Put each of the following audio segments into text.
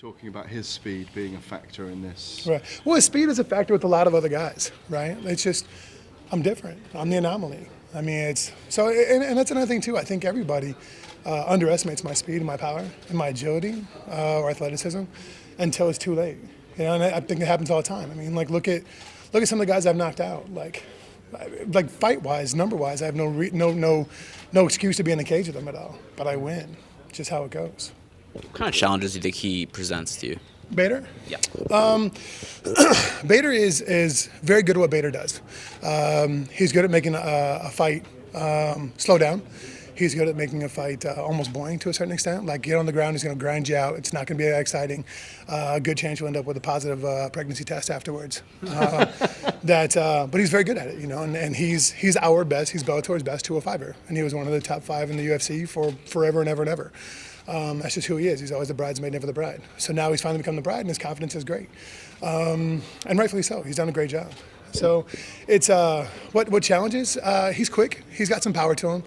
talking about his speed being a factor in this. Right. Well, his speed is a factor with a lot of other guys, right? It's just, I'm different. I'm the anomaly. I mean, it's so, and that's another thing too. I think everybody underestimates my speed and my power and my agility or athleticism until it's too late. You know, and I think it happens all the time. I mean, like look at some of the guys I've knocked out. Like fight-wise, number-wise, I have no excuse to be in the cage with them at all. But I win. It's just how it goes. What kind of challenges do you think he presents to you? Bader? Yeah. Bader is very good at what Bader does. He's good at making a fight slow down. He's good at making a fight almost boring to a certain extent. Like, get on the ground, he's going to grind you out. It's not going to be that exciting. A good chance you'll end up with a positive pregnancy test afterwards. But he's very good at it, you know. And he's our best. He's Bellator's best 205er, and he was one of the top 5 in the UFC for forever and ever and ever. That's just who he is. He's always the bridesmaid, never the bride. So now he's finally become the bride, and his confidence is great, and rightfully so. He's done a great job. So it's what challenges? He's quick. He's got some power to him.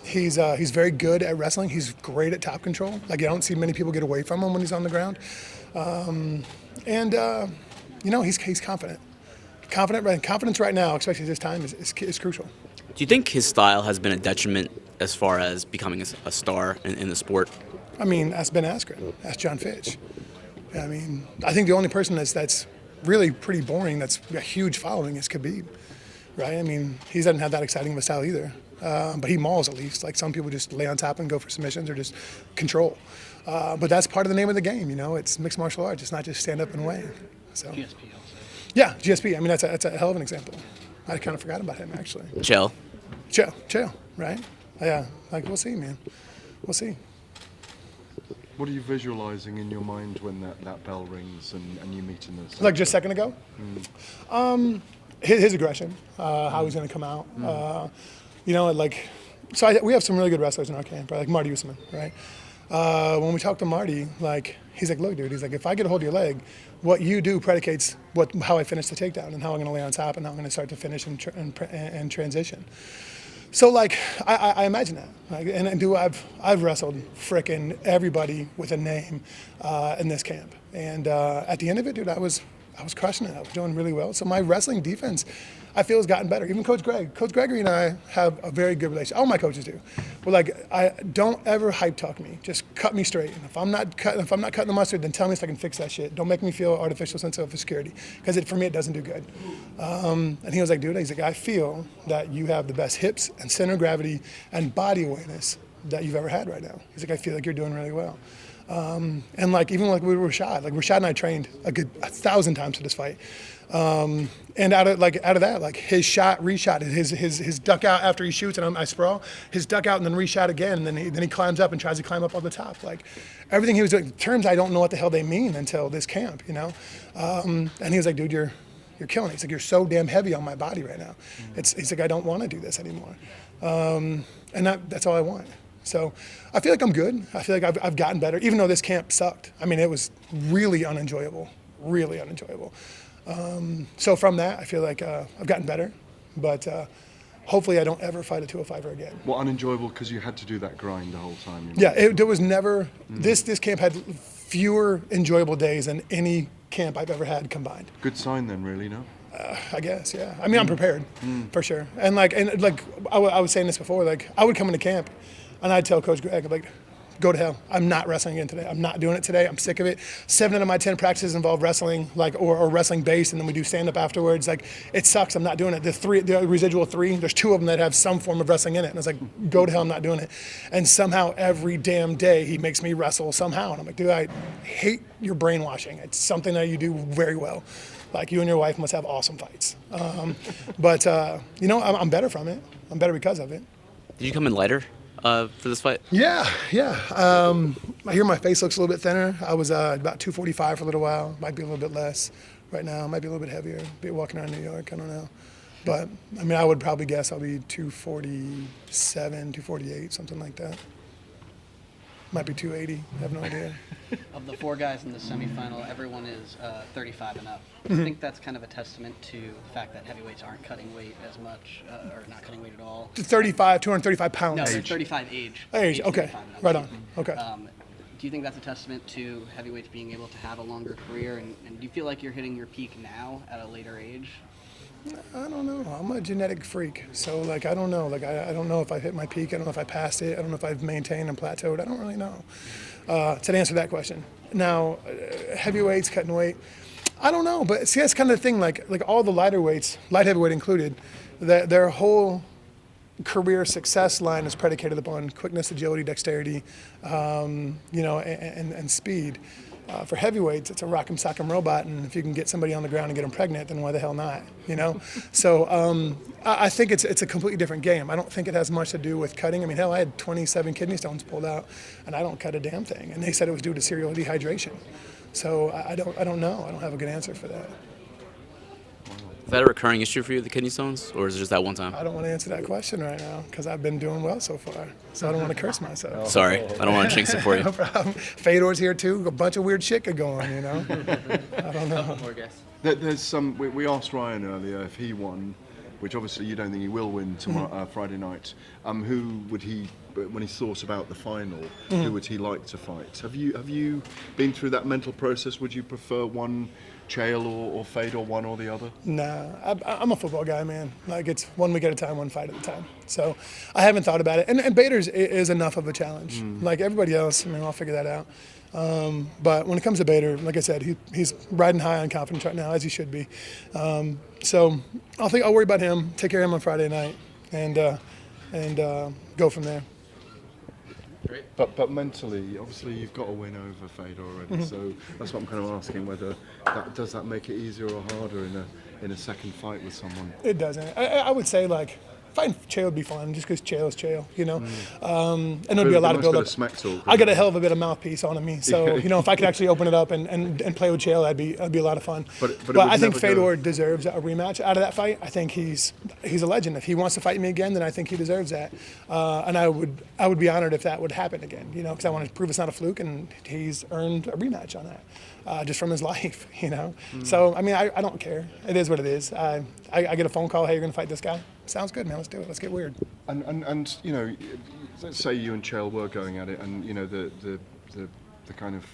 He's very good at wrestling. He's great at top control. Like, I don't see many people get away from him when he's on the ground. You know, he's confident. Confidence right now, especially at this time, is crucial. Do you think his style has been a detriment as far as becoming a star in the sport? I mean, ask Ben Askren, ask John Fitch. I mean, I think the only person that's really pretty boring, that's a huge following, is Khabib, right? I mean, he doesn't have that exciting of a style either, but he mauls at least. Like, some people just lay on top and go for submissions or just control. But that's part of the name of the game, you know. It's mixed martial arts. It's not just stand up and weigh. So. GSP also. Yeah, GSP. I mean, that's a hell of an example. I kind of forgot about him, actually. Chill, right? Yeah, like, we'll see, man. We'll see. What are you visualizing in your mind when that bell rings and you meet in this? Like just a second ago? His aggression, how he's going to come out. You know, like, so we have some really good wrestlers in our camp, right? Like Marty Usman, right? When we talk to Marty, like, he's like, look, dude, he's like, if I get a hold of your leg, what you do predicates how I finish the takedown and how I'm going to lay on top and how I'm going to start to finish and transition. So, like, I imagine that. Like, I've wrestled frickin' everybody with a name in this camp. And at the end of it, dude, I was crushing it. I was doing really well. So my wrestling defense, I feel, has gotten better. Even Coach Gregory and I have a very good relationship. All my coaches do. But, like, I don't ever hype talk me. Just cut me straight. And if I'm not cutting the mustard, then tell me so I can fix that shit. Don't make me feel artificial sense of security, because for me it doesn't do good. And he was like, dude, he's like, I feel that you have the best hips and center of gravity and body awareness that you've ever had right now. He's like, I feel like you're doing really well. And like, even like with Rashad, Rashad and I trained a good 1,000 times for this fight. And out of that, like, his shot, reshot, his duck out after he shoots and I sprawl, his duck out and then reshot again, and then he climbs up and tries to climb up on the top. Like, everything he was doing, terms I don't know what the hell they mean until this camp, you know? And he was like, dude, you're killing it. He's like, you're so damn heavy on my body right now. He's like, I don't want to do this anymore. And that's all I want. So I feel like I'm good. I feel like I've gotten better, even though this camp sucked. I mean, it was really unenjoyable. So from that, I feel like I've gotten better, but hopefully I don't ever fight a 205er again. Well, unenjoyable because you had to do that grind the whole time. Yeah, there was never, this camp had fewer enjoyable days than any camp I've ever had combined. Good sign then, really, no? I guess, yeah. I mean, I'm prepared, for sure. And like I was saying this before, like, I would come into camp and I'd tell Coach Greg, like, go to hell. I'm not wrestling again today. I'm not doing it today. I'm sick of it. 7 out of my 10 practices involve wrestling, like, or wrestling based, and then we do stand up afterwards. Like, it sucks. I'm not doing it. The residual 3, there's 2 of them that have some form of wrestling in it. And I was like, go to hell. I'm not doing it. And somehow every damn day he makes me wrestle somehow. And I'm like, dude, I hate your brainwashing. It's something that you do very well. Like, you and your wife must have awesome fights. But you know, I'm better from it. I'm better because of it. Did you come in lighter for this fight? Yeah. I hear my face looks a little bit thinner. I was about 245 for a little while. Might be a little bit less right now. Might be a little bit heavier. Be walking around New York. I don't know. But I mean, I would probably guess I'll be 247, 248, something like that. Might be 280. I have no idea. Of the 4 guys in the semifinal, everyone is 35 and up. I think that's kind of a testament to the fact that heavyweights aren't cutting weight as much, or not cutting weight at all. 235 pounds. No, they're 35 age. Okay, right on. Okay. Do you think that's a testament to heavyweights being able to have a longer career? And do you feel like you're hitting your peak now at a later age? I don't know. I'm a genetic freak, so like I don't know. Like I don't know if I hit my peak. I don't know if I passed it. I don't know if I've maintained and plateaued. I don't really know. To answer that question. Now, heavyweights, cutting weight, I don't know. But see, that's kind of the thing. Like all the lighter weights, light heavyweight included, their whole career success line is predicated upon quickness, agility, dexterity, and speed. For heavyweights, it's a rock'em sock'em robot, and if you can get somebody on the ground and get them pregnant, then why the hell not? So I think it's a completely different game. I don't think it has much to do with cutting. I mean, hell, I had 27 kidney stones pulled out, and I don't cut a damn thing. And they said it was due to serial dehydration. So I don't know. I don't have a good answer for that. Is that a recurring issue for you, the kidney stones, or is it just that one time? I don't want to answer that question right now because I've been doing well so far. So I don't want to curse myself. Sorry, I don't want to jinx it for you. No problem. Fedor's here too. A bunch of weird shit could go on, I don't know. More guess. There's some. We asked Ryan earlier if he won, which obviously you don't think he will win tomorrow, Friday night. Who would he, when he thought about the final, who would he like to fight? Have you been through that mental process? Would you prefer one Chael or Fedor, one or the other? Nah, I'm a football guy, man. Like, it's 1 week at a time, one fight at a time. So I haven't thought about it. And Bader's is enough of a challenge. Like everybody else, I mean, I'll figure that out. But when it comes to Bader, like I said, he's riding high on confidence right now, as he should be. So I'll worry about him, take care of him on Friday night, and go from there. Great. But mentally, obviously, you've got a win over Fedor already. So that's what I'm kind of asking, whether does that make it easier or harder in a second fight with someone? It doesn't. I would say, like, fighting Chael would be fun just because Chael is Chael, and there'd be a lot of build-up. I got a hell of a bit of mouthpiece on me, so if I could actually open it up and play with Chael, that'd be a lot of fun. But I think Fedor deserves a rematch out of that fight. I think he's a legend. If he wants to fight me again, then I think he deserves that. And I would be honored if that would happen again, because I want to prove it's not a fluke, and he's earned a rematch on that. Just from his life, So, I mean, I don't care. It is what it is. I get a phone call, hey, you're going to fight this guy? Sounds good, man. Let's do it. Let's get weird. And let's say you and Chael were going at it, and the kind of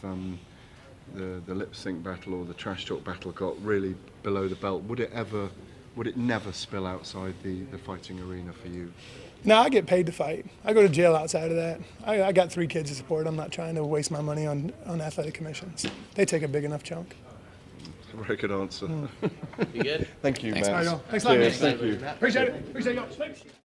the lip sync battle or the trash talk battle got really below the belt. Would it never spill outside the fighting arena for you? No, I get paid to fight. I go to jail outside of that. I got 3 kids to support. I'm not trying to waste my money on athletic commissions. They take a big enough chunk. Very good answer. You good? Thank you, Thanks, Matt. Mario. Thanks a lot, man. Thank you. Appreciate it. Appreciate y'all. Thanks.